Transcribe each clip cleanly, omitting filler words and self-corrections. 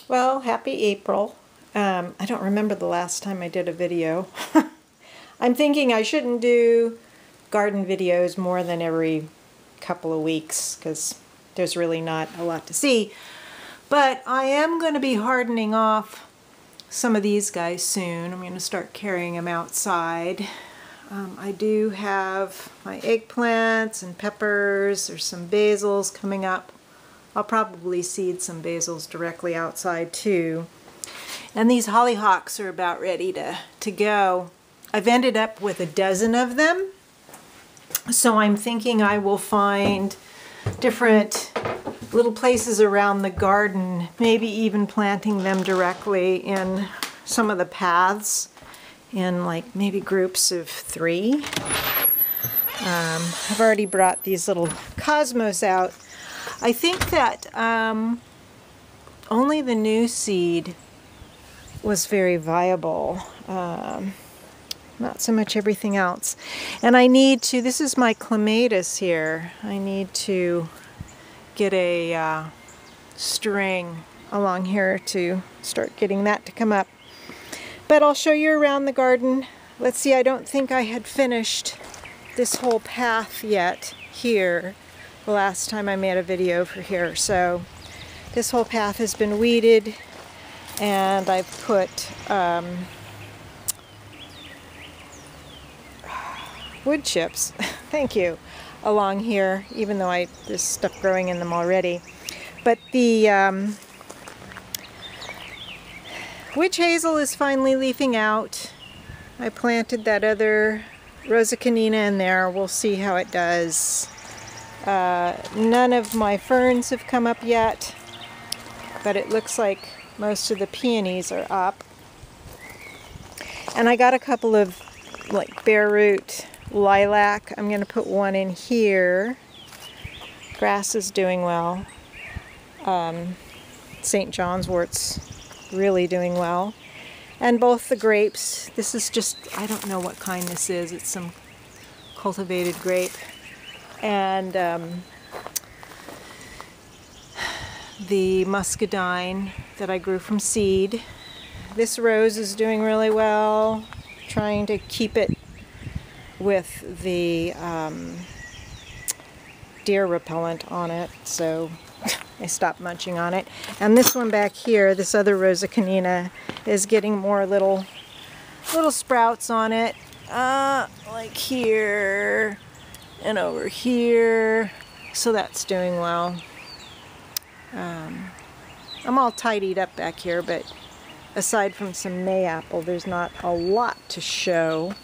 Well, happy April. I don't remember the last time I did a video. I'm thinking I shouldn't do garden videos more than every couple of weeks because there's really not a lot to see. But I am going to be hardening off some of these guys soon. I'm going to start carrying them outside. I do have my eggplants and peppers. There's some basils coming up. I'll probably seed some basils directly outside too. And these hollyhocks are about ready to go. I've ended up with a dozen of them. So I'm thinking I will find different little places around the garden, maybe even planting them directly in some of the paths in like maybe groups of 3. I've already brought these little cosmos out. I think that only the new seed was very viable, not so much everything else. And I need to, this is my clematis here, I need to get a string along here to start getting that to come up. But I'll show you around the garden. Let's see, I don't think I had finished this whole path yet here the last time I made a video for here. So this whole path has been weeded, and I've put wood chips, thank you, along here, even though there's stuff growing in them already. But the witch hazel is finally leafing out. I planted that other Rosa Canina in there. We'll see how it does. None of my ferns have come up yet, but it looks like most of the peonies are up. And I got a couple of like bare root lilac. I'm going to put one in here. Grass is doing well. St. John's wort's really doing well. And both the grapes, this is just, I don't know what kind this is. It's some cultivated grape. And the muscadine that I grew from seed. This rose is doing really well. Trying to keep it with the deer repellent on it, so I stopped munching on it. And this one back here, this other Rosa Canina, is getting more little sprouts on it, like here and over here, so that's doing well. I'm all tidied up back here, but aside from some mayapple, there's not a lot to show.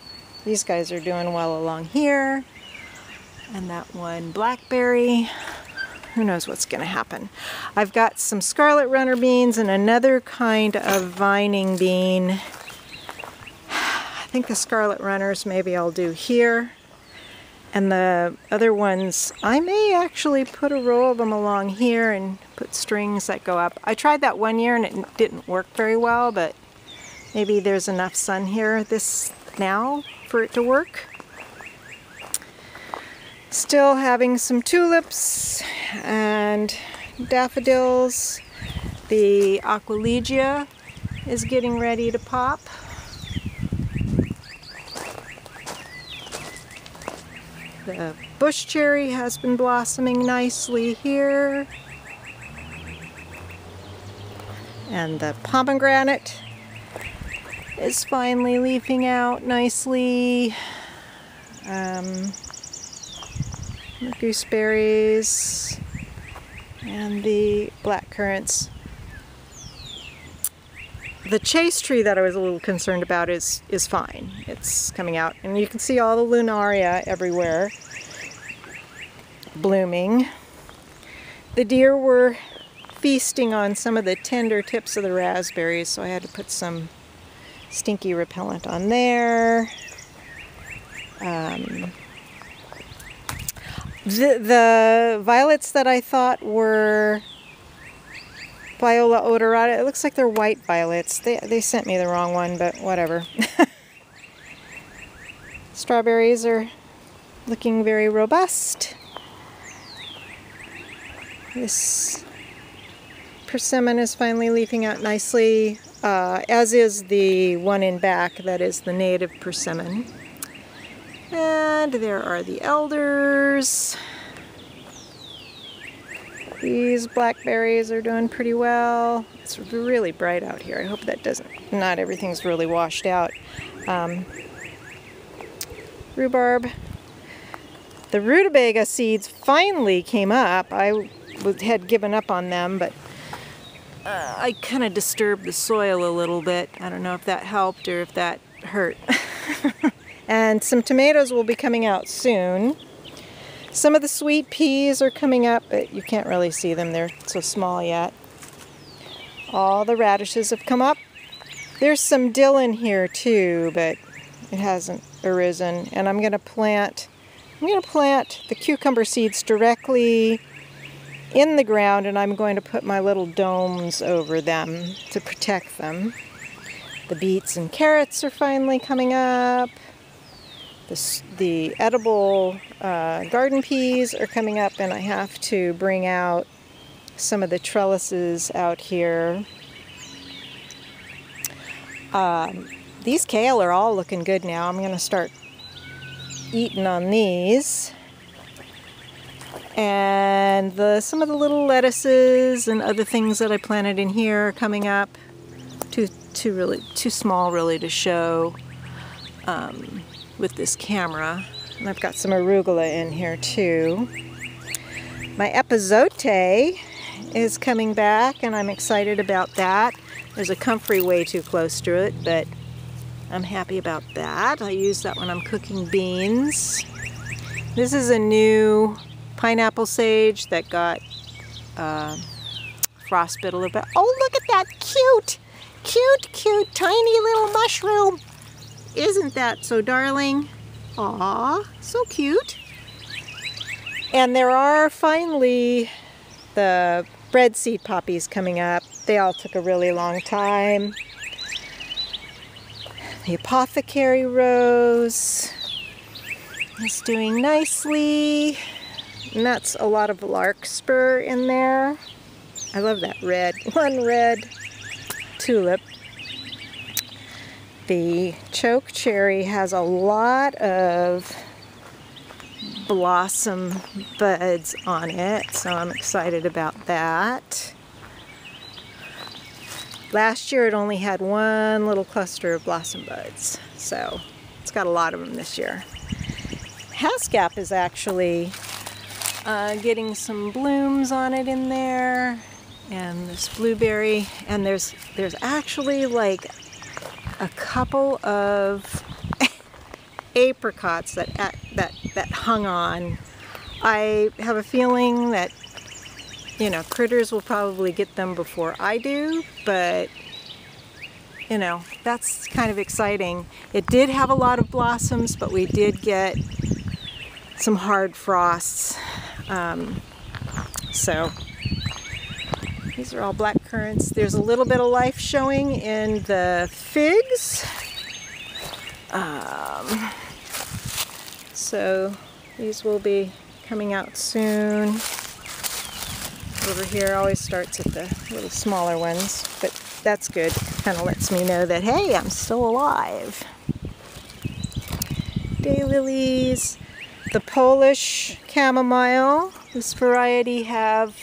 These guys are doing well along here, and that one blackberry. Who knows what's going to happen. I've got some scarlet runner beans and another kind of vining bean. I think the scarlet runners maybe I'll do here. And the other ones, I may actually put a row of them along here and put strings that go up. I tried that one year and it didn't work very well, but maybe there's enough sun here now for it to work. Still having some tulips and daffodils. The Aquilegia is getting ready to pop. The bush cherry has been blossoming nicely here. And the pomegranate is finally leafing out nicely. The gooseberries and the black currants. The chase tree that I was a little concerned about is fine. It's coming out, and you can see all the lunaria everywhere blooming. The deer were feasting on some of the tender tips of the raspberries, so I had to put some stinky repellent on there. The violets that I thought were Viola odorata, it looks like they're white violets. They sent me the wrong one, but whatever. Strawberries are looking very robust. This persimmon is finally leafing out nicely, as is the one in back, that is the native persimmon. And there are the elders. These blackberries are doing pretty well. It's really bright out here. I hope that not everything's really washed out. Rhubarb. The rutabaga seeds finally came up. I had given up on them, but I kind of disturbed the soil a little bit. I don't know if that helped or if that hurt. And some tomatoes will be coming out soon. Some of the sweet peas are coming up, but you can't really see them. They're so small yet. All the radishes have come up. There's some dill in here too, but it hasn't arisen. And I'm going to plant the cucumber seeds directly in the ground, and I'm going to put my little domes over them to protect them. The beets and carrots are finally coming up. The edible garden peas are coming up, and I have to bring out some of the trellises out here. These kale are all looking good now. I'm going to start eating on these. And some of the little lettuces and other things that I planted in here are coming up. Too small really to show with this camera. And I've got some arugula in here too. My epazote is coming back, and I'm excited about that. There's a comfrey way too close to it, but I'm happy about that. I use that when I'm cooking beans. This is a new pineapple sage that got frostbite a little bit. Oh, look at that cute, tiny little mushroom. Isn't that so darling? Aw, so cute. And there are finally the breadseed poppies coming up. They all took a really long time. The apothecary rose is doing nicely. And that's a lot of larkspur in there. I love that red, one red tulip. The choke cherry has a lot of blossom buds on it, so I'm excited about that. Last year it only had one little cluster of blossom buds, so it's got a lot of them this year. Haskap is actually getting some blooms on it in there, and this blueberry, and there's actually like a couple of apricots that hung on. I have a feeling that, you know, critters will probably get them before I do, but you know, that's kind of exciting. It did have a lot of blossoms, but we did get some hard frosts. So these are all black currants. There's a little bit of life showing in the figs. So these will be coming out soon. Over here always starts at the little smaller ones, but that's good. Kind of lets me know that, hey, I'm still alive. Daylilies. The Polish chamomile, this variety have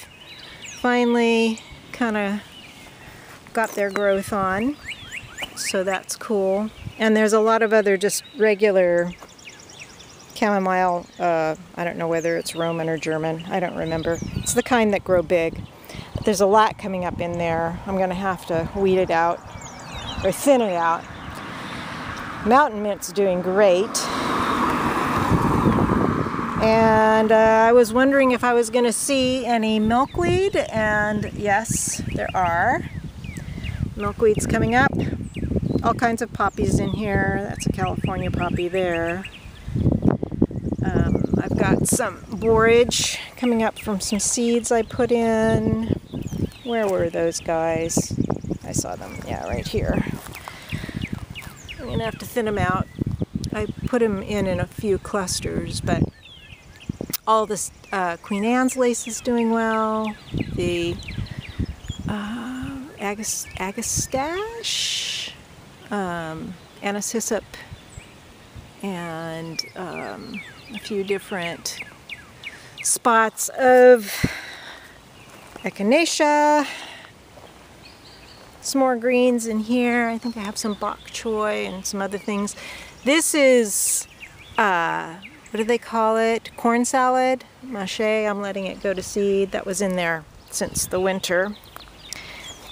finally kind of got their growth on, so that's cool. And there's a lot of other just regular chamomile, I don't know whether it's Roman or German, I don't remember. It's the kind that grow big. But there's a lot coming up in there. I'm going to have to weed it out, or thin it out. Mountain mint's doing great. And I was wondering if I was going to see any milkweed, and yes, there are. Milkweed's coming up. All kinds of poppies in here. That's a California poppy there. I've got some borage coming up from some seeds I put in. Where were those guys? I saw them, yeah, right here. I'm going to have to thin them out. I put them in a few clusters, but all this Queen Anne's lace is doing well. The agastache, anise hyssop, and a few different spots of echinacea. Some more greens in here. I think I have some bok choy and some other things. This is, what do they call it? Corn salad, mâché. I'm letting it go to seed. That was in there since the winter.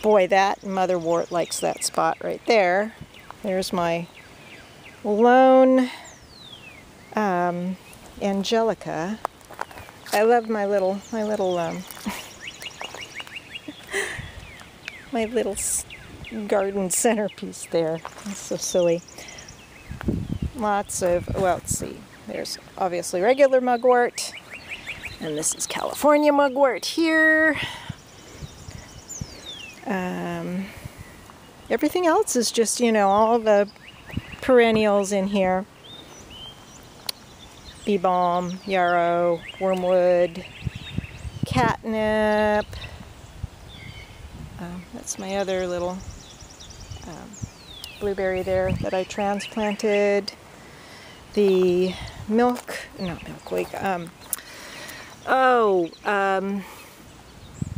Boy, that motherwort likes that spot right there. There's my lone angelica. I love my little my little garden centerpiece there. It's so silly. Lots of, well, let's see. There's obviously regular mugwort, and this is California mugwort here. Everything else is just, you know, all the perennials in here. Bee balm, yarrow, wormwood, catnip. That's my other little blueberry there that I transplanted. The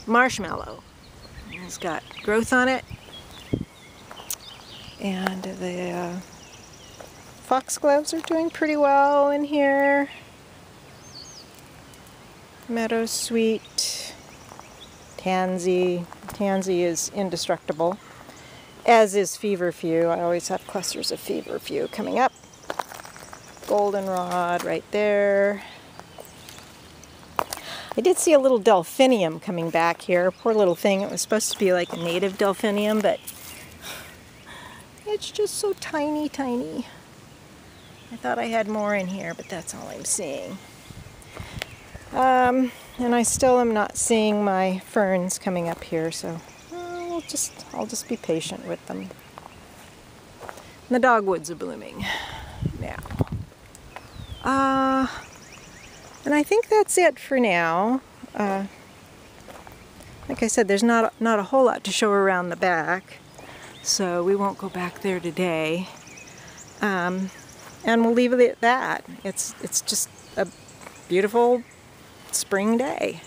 marshmallow. It's got growth on it. And the foxgloves are doing pretty well in here. Meadowsweet, tansy. Tansy is indestructible, as is feverfew. I always have clusters of feverfew coming up. Goldenrod right there. I did see a little delphinium coming back here. Poor little thing. It was supposed to be like a native delphinium, but it's just so tiny, tiny. I thought I had more in here, but that's all I'm seeing. And I still am not seeing my ferns coming up here, so I'll just be patient with them. And the dogwoods are blooming now. And I think that's it for now. Like I said, there's not a whole lot to show around the back, so we won't go back there today. And we'll leave it at that. It's just a beautiful spring day.